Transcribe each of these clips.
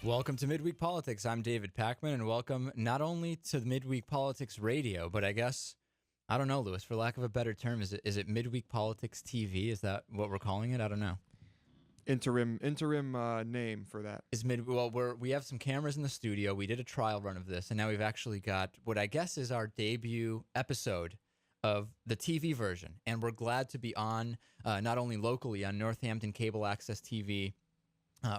Welcome to Midweek Politics. I'm David Pakman, and welcome not only to Midweek Politics Radio, but I guess, I don't know, Louis, for lack of a better term, is it Midweek Politics TV? Is that what we're calling it? I don't know. Interim name for that. We have some cameras in the studio. We did a trial run of this, and now we've actually got what I guess is our debut episode of the TV version, and we're glad to be on not only locally on Northampton Cable Access TV,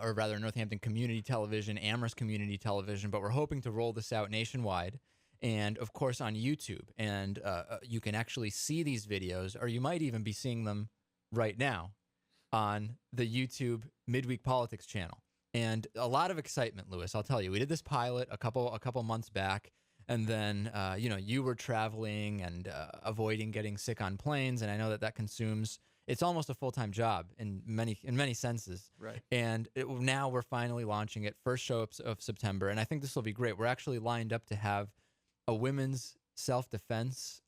or rather Northampton Community Television, Amherst Community Television, but we're hoping to roll this out nationwide, and of course on YouTube. And you can actually see these videos, or you might even be seeing them right now on the YouTube Midweek Politics channel. And a lot of excitement, Louis, I'll tell you. We did this pilot a couple months back, and then you were traveling and avoiding getting sick on planes, and I know that consumes. It's almost a full-time job in many senses. Right. And now we're finally launching it, first show of September, and I think this will be great. We're actually lined up to have a women's self-defense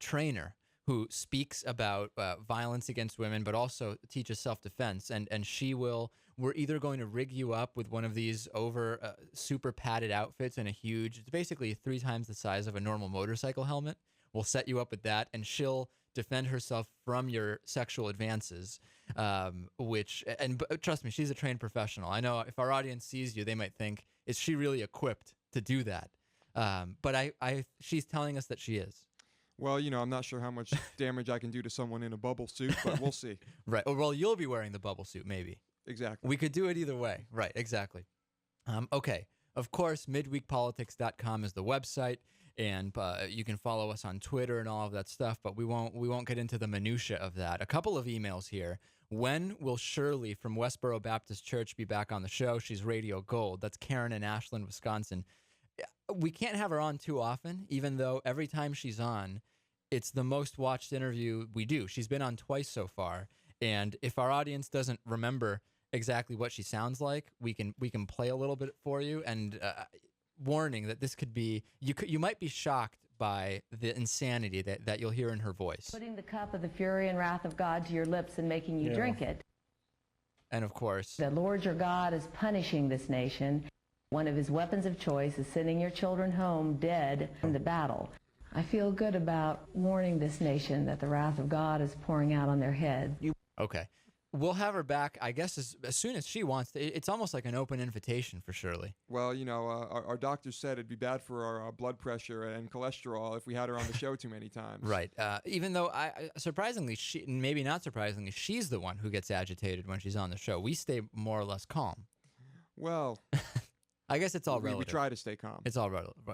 trainer who speaks about violence against women, but also teaches self-defense. And we're either going to rig you up with one of these super padded outfits and it's basically 3 times the size of a normal motorcycle helmet. We'll set you up with that, and she'll defend herself from your sexual advances, but trust me, she's a trained professional. I know if our audience sees you, they might think, is she really equipped to do that? But she's telling us that she is. Well, I'm not sure how much damage I can do to someone in a bubble suit, but we'll see. Right. Well, you'll be wearing the bubble suit, maybe. Exactly. We could do it either way. Right, exactly. Okay. Of course, midweekpolitics.com is the website, and you can follow us on Twitter and all of that stuff, but we won't get into the minutia of that. A couple of emails here. When will Shirley from Westboro Baptist Church be back on the show? She's Radio Gold. That's Karen in Ashland, Wisconsin. We can't have her on too often, even though every time she's on, it's the most watched interview we do. She's been on twice so far, and if our audience doesn't remember exactly what she sounds like, we can play a little bit for you. And warning that this could be, you might be shocked by the insanity that you'll hear in her voice. Putting the cup of the fury and wrath of God to your lips and making you drink it. And of course, the Lord your God is punishing this nation. One of his weapons of choice is sending your children home dead from the battle. I feel good about warning this nation that the wrath of God is pouring out on their head. Okay. We'll have her back, I guess, as soon as she wants to. It's almost like an open invitation for Shirley. Well, our doctor said it'd be bad for our blood pressure and cholesterol if we had her on the show too many times. Right. Even though, surprisingly, maybe not surprisingly, she's the one who gets agitated when she's on the show. We stay more or less calm. Well, I guess it's all relative. We try to stay calm. It's all relative.